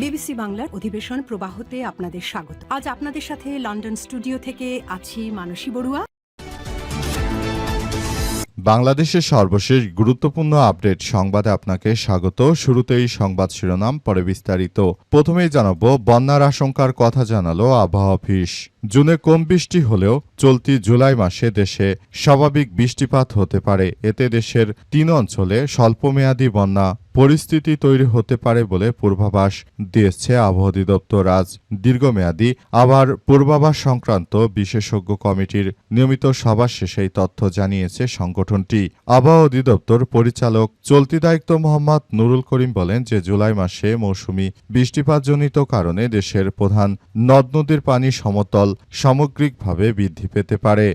BBC বাংলার অধিবেশন প্রবাহতে আপনাদের স্বাগত। আজ আপনাদের সাথে লন্ডন স্টুডিও থেকে আছি মানসী বড়ুয়া। বাংলাদেশের সর্বশেষ গুরুত্বপূর্ণ আপডেট সংবাদে আপনাকে স্বাগত। শুরুতেই সংবাদ শিরোনাম, পরে বিস্তারিত। প্রথমেই জানাবো, বন্যার আশঙ্কার কথা জানালো আবহাওয়া অফিস। জুনে কম বৃষ্টি হলেও চলতি জুলাই মাসে দেশে স্বাভাবিক বৃষ্টিপাত হতে পারে। এতে দেশের ৩ অঞ্চলে স্বল্পমেয়াদী বন্যা পরিস্থিতি তৈরি হতে পারে বলে পূর্বাভাস দিয়েছে আবহাওয়া অধিদপ্তর। আজ দীর্ঘমেয়াদী আবার পূর্বাভাস সংক্রান্ত বিশেষজ্ঞ কমিটির নিয়মিত সভা শেষে এই তথ্য জানিয়েছে সংগঠনটি। আবহাওয়া অধিদপ্তর পরিচালক চলতি দায়িত্ব মোহাম্মদ নুরুল করিম বলেন যে জুলাই মাসে মৌসুমি বৃষ্টিপাতজনিত কারণে দেশের প্রধান নদ নদীর পানি সমতল সামগ্রিকভাবে বৃদ্ধি পেতে পারে।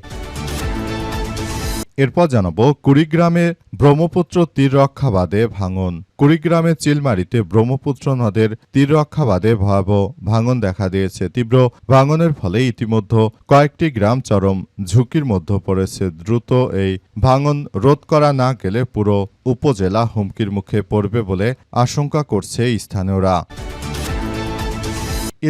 এরপর জানাবো, কুড়িগ্রামে ব্রহ্মপুত্র তীররক্ষা বাঁধে ভাঙন। কুড়িগ্রামের চিলমারিতে ব্রহ্মপুত্র নদের তীররক্ষা বাঁধে ভয়াবহ ভাঙন দেখা দিয়েছে। তীব্র ভাঙনের ফলে ইতিমধ্যে কয়েকটি গ্রাম চরম ঝুঁকির মধ্যে পড়েছে। দ্রুত এই ভাঙন রোধ করা না গেলে পুরো উপজেলা হুমকির মুখে পড়বে বলে আশঙ্কা করছে স্থানীয়রা।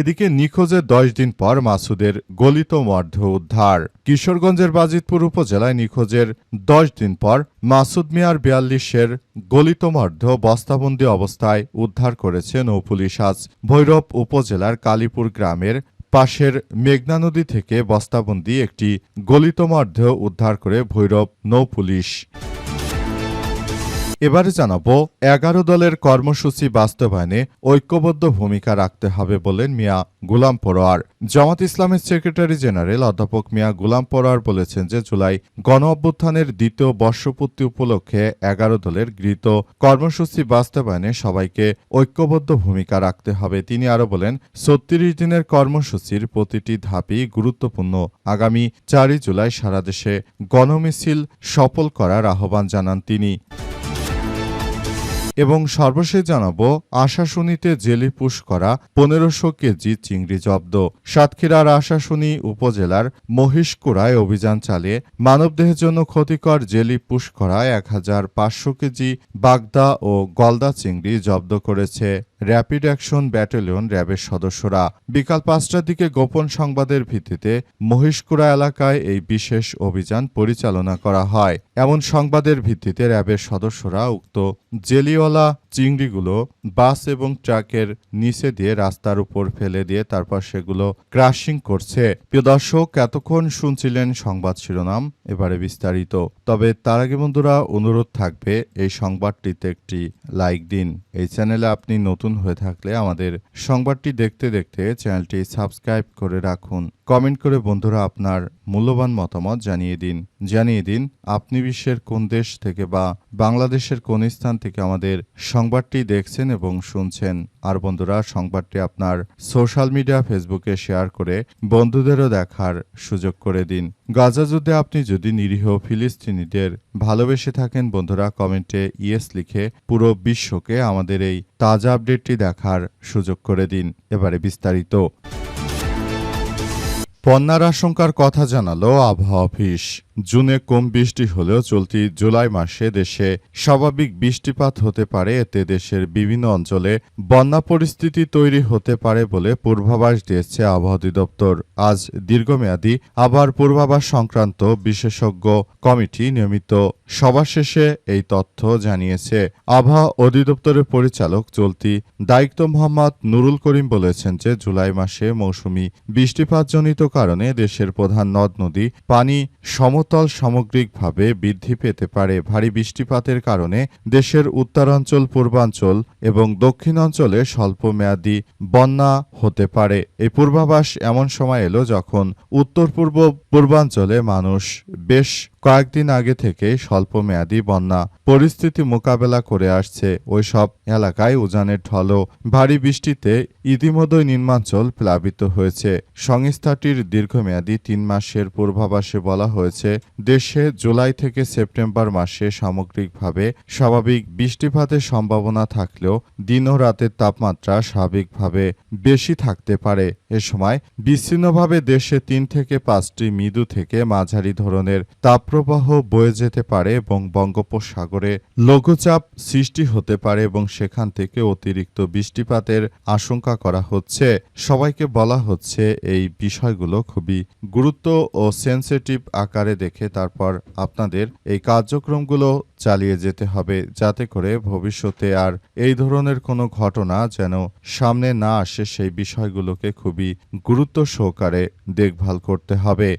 এদিকে নিখোঁজের ১০ দিন পর মাসুদের গলিত মরদেহ উদ্ধার। কিশোরগঞ্জের বাজিতপুর উপজেলায় নিখোঁজের ১০ দিন পর মাসুদ মিয়ার ৪২-এর গলিত মরদেহ বস্তাবন্দি অবস্থায় উদ্ধার করেছে নৌপুলিশ। আজ ভৈরব উপজেলার কালীপুর গ্রামের পাশের মেঘনা নদী থেকে বস্তাবন্দি একটি গলিত মরদেহ উদ্ধার করে ভৈরব নৌপুলিশ। এবারে জানাবো, ১১ দলের কর্মসূচি বাস্তবায়নে ঐক্যবদ্ধ ভূমিকা রাখতে হবে বলেন মিয়া গুলাম পরোয়ার। জামাত ইসলামের সেক্রেটারি জেনারেল অধ্যাপক মিয়া গুলাম পরোয়ার বলেছেন যে জুলাই গণ অভ্যুত্থানের দ্বিতীয় বর্ষপূর্তি উপলক্ষে ১১ দলের গৃহীত কর্মসূচি বাস্তবায়নে সবাইকে ঐক্যবদ্ধ ভূমিকা রাখতে হবে। তিনি আরও বলেন, ৩৬ দিনের কর্মসূচির প্রতিটি ধাপই গুরুত্বপূর্ণ। আগামী ৪ জুলাই সারা দেশে গণমিছিল সফল করার আহ্বান জানান তিনি। এবং সর্বশেষ জানাবো, আশাশুনিতে জেলি পুশ করা ১৫০০ কেজি চিংড়ি জব্দ। সাতক্ষীরার আশাশুনি উপজেলার মহিষকুড়ায় অভিযান চালিয়ে মানবদেহের জন্য ক্ষতিকর জেলি পুশ করা ১৫০০ কেজি বাগদা ও গলদা চিংড়ি জব্দ করেছে র্যাপিড অ্যাকশন ব্যাটালিয়ন র্যাবের সদস্যরা। বিকাল ৫টার দিকে গোপন সংবাদের ভিত্তিতে মহিষকুড়া এলাকায় এই বিশেষ অভিযান পরিচালনা করা হয়। এমন সংবাদের ভিত্তিতে র্যাবের সদস্যরা উক্ত জেলিওয়ালা চিংড়িগুলো বাস এবং ট্রাকের নিচে দিয়ে রাস্তার উপর ফেলে দিয়ে তারপর সেগুলো ক্রাশিং করছে। প্রিয় দর্শক, এতক্ষণ শুনছিলেন সংবাদ শিরোনাম, এবারে বিস্তারিত। তবে তার আগে বন্ধুরা, অনুরোধ থাকবে এই সংবাদটিতে একটি লাইক দিন। এই চ্যানেলে আপনি নতুন হয়ে থাকলে আমাদের সংবাদটি দেখতে দেখতে চ্যানেলটি সাবস্ক্রাইব করে রাখুন। কমেন্ট করে বন্ধুরা আপনার মূল্যবান মতামত জানিয়ে দিন আপনি বিশ্বের কোন দেশ থেকে বা বাংলাদেশের কোন স্থান থেকে আমাদের সংবাদটি দেখছেন এবং শুনছেন। আর বন্ধুরা, সংবাদটি আপনার সোশ্যাল মিডিয়া ফেসবুকে শেয়ার করে বন্ধুদেরও দেখার সুযোগ করে দিন। গাজা যুদ্ধে আপনি যদি নিরীহ ফিলিস্তিনিদের ভালোবেসে থাকেন বন্ধুরা, কমেন্টে ইয়েস লিখে পুরো বিশ্বকে আমাদের এই তাজা আপডেটটি দেখার সুযোগ করে দিন। এবারে বিস্তারিত। বন্যার আশঙ্কার কথা জানালো আবহাওয়া অফিস। জুনে কম বৃষ্টি হলেও চলতি জুলাই মাসে দেশে স্বাভাবিক বৃষ্টিপাত হতে পারে। এতে দেশের বিভিন্ন অঞ্চলে বন্যা পরিস্থিতি তৈরি হতে পারে বলে পূর্বাভাস দিয়েছে আবহাওয়া অধিদপ্তর। আজ দীর্ঘমেয়াদী আবার পূর্বাভাস সংক্রান্ত বিশেষজ্ঞ কমিটি নিয়মিত সভা শেষে এই তথ্য জানিয়েছে। আবহাওয়া অধিদপ্তরের পরিচালক চলতি দায়িত্ব মোহাম্মদ নুরুল করিম বলেছেন যে জুলাই মাসে মৌসুমি বৃষ্টিপাতজনিত কারণে দেশের প্রধান নদ নদী পানি সমতল সামগ্রিকভাবে বৃদ্ধি পেতে পারে। ভারী বৃষ্টিপাতের কারণে দেশের উত্তরাঞ্চল, পূর্বাঞ্চল এবং দক্ষিণাঞ্চলে স্বল্পমেয়াদী বন্যা হতে পারে। এই পূর্বাভাস এমন সময় এলো যখন উত্তর পূর্বাঞ্চলে মানুষ বেশ কয়েকদিন আগে থেকে স্বল্পমেয়াদী বন্যা পরিস্থিতি মোকাবেলা করে আসছে। ওইসব এলাকায় উজানের ঢল ও ভারী বৃষ্টিতে ইতিমধ্যেই নিম্নাঞ্চল প্লাবিত হয়েছে। সংস্থাটির দীর্ঘমেয়াদী ৩ মাসের পূর্বাভাসে বলা হয়েছে দেশে জুলাই থেকে সেপ্টেম্বর মাসে সামগ্রিকভাবে স্বাভাবিক বৃষ্টিপাতের সম্ভাবনা থাকলেও দিন ও রাতের তাপমাত্রা স্বাভাবিকভাবে বেশি থাকতে পারে। এ সময় বিচ্ছিন্নভাবে দেশে 3 থেকে 5টি মৃদু থেকে মাঝারি ধরনের তাপপ্রবাহ বয়ে যেতে পারে এবং বঙ্গোপসাগরে লঘুচাপ সৃষ্টি হতে পারে এবং সেখান থেকে অতিরিক্ত বৃষ্টিপাতের আশঙ্কা করা হচ্ছে। সবাইকে বলা হচ্ছে এই বিষয়গুলো খুবই গুরুত্ব ও সেনসিটিভ আকারে দেখে তারপর আপনাদের এই কার্যক্রমগুলো চালিয়ে যেতে হবে, যাতে করে ভবিষ্যতে আর এই ধরনের কোনো ঘটনা যেন সামনে না আসে সেই বিষয়গুলোকে খুবই গুরুত্ব সহকারে দেখভাল করতে হবে।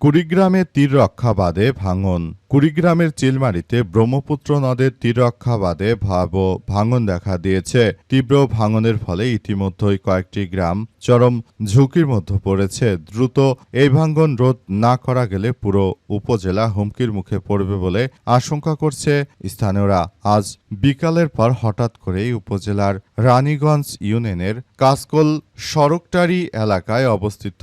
কুড়িগ্রামে তীররক্ষা বাঁধে ভাঙন। কুড়িগ্রামের চিলমারিতে ব্রহ্মপুত্র নদের তীররক্ষা বাঁধে ভয়াবহ ভাঙন দেখা দিয়েছে। তীব্র ভাঙনের ফলে ইতিমধ্যেই কয়েকটি গ্রাম চরম ঝুঁকির মধ্যে পড়েছে। দ্রুত এই ভাঙন রোধ না করা গেলে পুরো উপজেলা হুমকির মুখে পড়বে বলে আশঙ্কা করছে স্থানীয়রা। আজ বিকালের পর হঠাৎ করেই উপজেলার রানীগঞ্জ ইউনিয়নের কাসকোল সড়কটারি এলাকায় অবস্থিত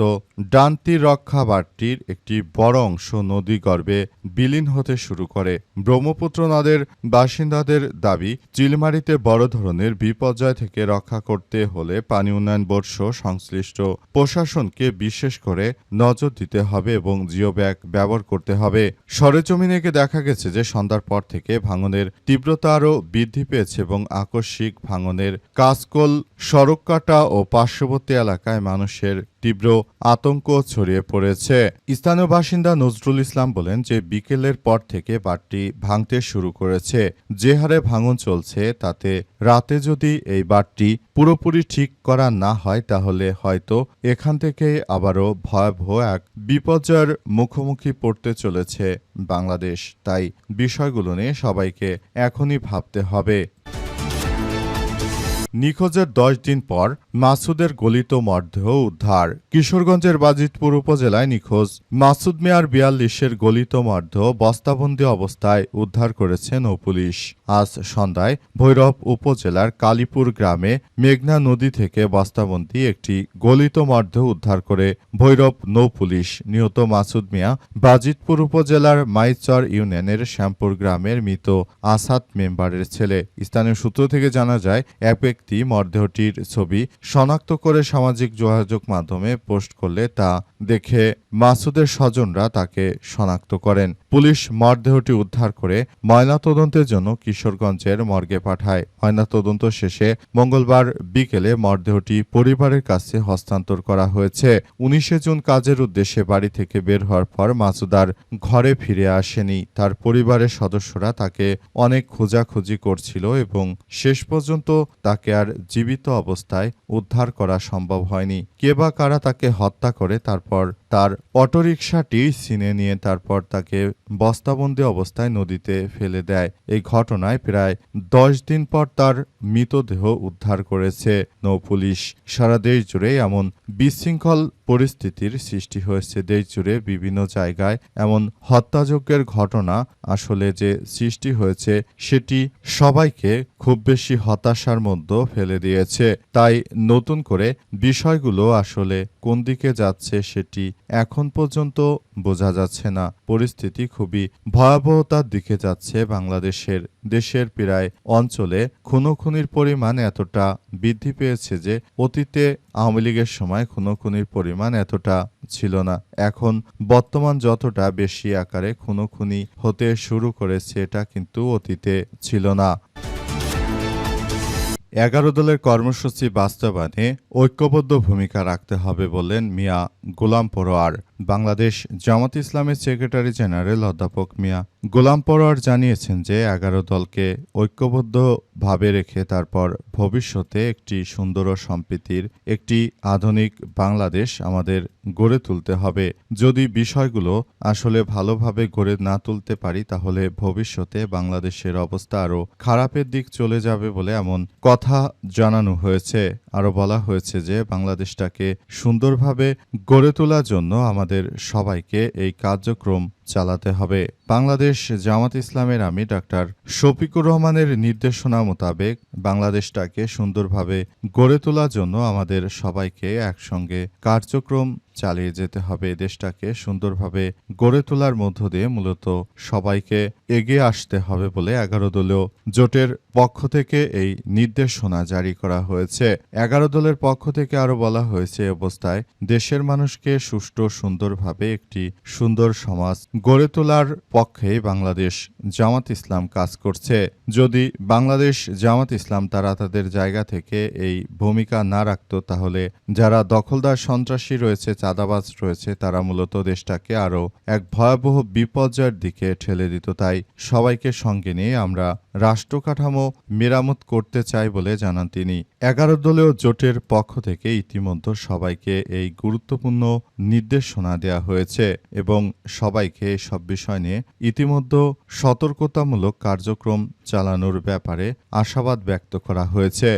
ডান তীররক্ষা বাঁধটির একটি বড় অংশ নদী গর্ভে বিলীন হতে শুরু করে। ব্রহ্মপুত্র নদের বাসিন্দাদের দাবি, চিলমারিতে বড় ধরনের বিপর্যয় থেকে রক্ষা করতে হলে পানি উন্নয়ন বোর্ড সহ সংশ্লিষ্ট প্রশাসনকে বিশেষ করে নজর দিতে হবে এবং জিও ব্যাগ ব্যবহার করতে হবে। সরেজমিনে দেখা গেছে যে সন্ধ্যার পর থেকে ভাঙনের তীব্রতা আরও বৃদ্ধি পেয়েছে এবং আকস্মিক ভাঙনের কাসকোল সড়ক কাটা ও পার্শ্ববর্তী এলাকায় মানুষের তীব্র আতঙ্ক ছড়িয়ে পড়েছে। স্থানীয় বাসিন্দা নজরুল ইসলাম বলেন যে বিকেলের পর থেকে বাঁধটি ভাঙতে শুরু করেছে। যে হারে ভাঙন চলছে তাতে রাতে যদি এই বাঁধটি পুরোপুরি ঠিক করা না হয় তাহলে হয়তো এখান থেকে আবারও ভয়াবহ এক বিপর্যয়ের মুখোমুখি পড়তে চলেছে বাংলাদেশ। তাই বিষয়গুলো নিয়ে সবাইকে এখনই ভাবতে হবে। নিখোঁজের 10 দিন পর মাসুদের গলিত মরদেহ উদ্ধার। কিশোরগঞ্জের বাজিতপুর উপজেলায় নিখোঁজ মাসুদ মিয়ার 42-এর গলিত মরদেহ বস্তাবন্দি অবস্থায় উদ্ধার করেছে নৌপুলিশ। আজ সন্ধ্যায় ভৈরব উপজেলার কালীপুর গ্রামে মেঘনা নদী থেকে বস্তাবন্দি একটি গলিত মরদেহ উদ্ধার করে ভৈরব নৌপুলিশ। নিহত মাসুদ মিয়া বাজিতপুর উপজেলার মাইচর ইউনিয়নের শ্যামপুর গ্রামের মৃত আসাদ মেম্বারের ছেলে। স্থানীয় সূত্র থেকে জানা যায়, এক ব্যক্তি মরদেহটির ছবি শনাক্ত করে সামাজিক যোগাযোগ মাধ্যমে পোস্ট করলে তা দেখে মাসুদের স্বজনরা তাকে শনাক্ত করেন। পুলিশ মরদেহটি উদ্ধার করে ময়নাতদন্তের জন্য কিশোরগঞ্জের মর্গে পাঠায়। ময়নাতদন্ত শেষে মঙ্গলবার বিকেলে মরদেহটি পরিবারের কাছে হস্তান্তর করা হয়েছে। 19 জুন কাজের উদ্দেশ্যে বাড়ি থেকে বের হওয়ার পর মাসুদ আর ঘরে ফিরে আসেনি। তার পরিবারের সদস্যরা তাকে অনেক খোঁজাখুঁজি করছিল এবং শেষ পর্যন্ত তাকে আর জীবিত অবস্থায় উদ্ধার করা সম্ভব হয়নি। কে বা কারা তাকে হত্যা করে তারপর তার অটোরিকশাটি ছিনে নিয়ে তারপর তাকে বস্তাবন্দি অবস্থায় নদীতে ফেলে দেয়। এই ঘটনায় প্রায় 10 দিন পর তার মৃতদেহ উদ্ধার করেছে নৌপুলিশ। সারা দেশ জুড়ে এমন বিশৃঙ্খল পরিস্থিতির সৃষ্টি হয়েছে। দেশ জুড়ে বিভিন্ন জায়গায় এমন হত্যাযজ্ঞের ঘটনা আসলে যে সৃষ্টি হয়েছে সেটি সবাইকে খুব বেশি হতাশার মধ্যে ফেলে দিয়েছে। তাই নতুন করে বিষয়গুলো আসলে কোন দিকে যাচ্ছে সেটি এখন পর্যন্ত বোঝা যাচ্ছে না। পরিস্থিতি খুবই ভয়াবহতার দিকে যাচ্ছে বাংলাদেশের। দেশের প্রায় অঞ্চলে খুনোখুনির পরিমাণ এতটা বৃদ্ধি পেয়েছে যে অতীতে আওয়ামী লীগের সময় খুনোখুনির পরিমাণ এতটা ছিল না। এখন বর্তমান যতটা বেশি আকারে খুনোখুনি হতে শুরু করেছে এটা কিন্তু অতীতে ছিল না। 11 দলের কর্মসূচি বাস্তবায়নে ঐক্যবদ্ধ ভূমিকা রাখতে হবে বললেন মিয়া গোলাম পরোয়ার। বাংলাদেশ জামাত ইসলামের সেক্রেটারি জেনারেল অধ্যাপক মিয়া গোলাম পরোয়ার জানিয়েছেন যে 11 দলকে ঐক্যবদ্ধভাবে রেখে তারপর ভবিষ্যতে একটি সুন্দর ও সম্প্রীতির একটি আধুনিক বাংলাদেশ আমাদের গড়ে তুলতে হবে। যদি বিষয়গুলো আসলে ভালোভাবে গড়ে না তুলতে পারি তাহলে ভবিষ্যতে বাংলাদেশের অবস্থা আরও খারাপের দিক চলে যাবে বলে এমন কথা জানানো হয়েছে। আরও বলা হয়েছে যে বাংলাদেশটাকে সুন্দরভাবে গড়ে তোলার জন্য আমাদের সবাইকে এই কার্যক্রম চালাতে হবে। বাংলাদেশ জামাত ইসলামের আমির ডাক্তার শফিকুর রহমানের নির্দেশনা মোতাবেক বাংলাদেশটাকে সুন্দরভাবে গড়ে তোলার জন্য আমাদের সবাইকে একসঙ্গে কার্যক্রম চালিয়ে যেতে হবে, দেশটাকে সুন্দরভাবে গড়ে তোলার মধ্য দিয়ে মূলত সবাইকে এগিয়ে আসতে হবে বলে 11 দলীয় জোটের পক্ষ থেকে এই নির্দেশনা জারি করা হয়েছে। 11 দলের পক্ষ থেকে আরও বলা হয়েছে, এ অবস্থায় দেশের মানুষকে সুষ্ঠু সুন্দরভাবে একটি সুন্দর সমাজ গড়ে তোলার পক্ষেই বাংলাদেশ জামাত ইসলাম কাজ করছে। যদি বাংলাদেশ জামাত ইসলাম তারা তাদের জায়গা থেকে এই ভূমিকা না রাখত, তাহলে যারা দখলদার সন্ত্রাসী রয়েছে, চাঁদাবাজ রয়েছে, তারা মূলত দেশটাকে আরও এক ভয়াবহ বিপর্যয়ের দিকে ঠেলে দিত। তাই সবাইকে সঙ্গে নিয়ে আমরা রাষ্ট্র কাঠামো মেরামত করতে চাই বলে জানান তিনি। 11 দলীয় জোটের পক্ষ থেকে ইতিমধ্যে সবাইকে এই গুরুত্বপূর্ণ নির্দেশনা দেওয়া হয়েছে এবং সবাইকে সব বিষয় নিয়ে ইতিমধ্যে সতর্কতামূলক কার্যক্রম চালানোর ব্যাপারে আশাবাদ ব্যক্ত করা হয়েছে।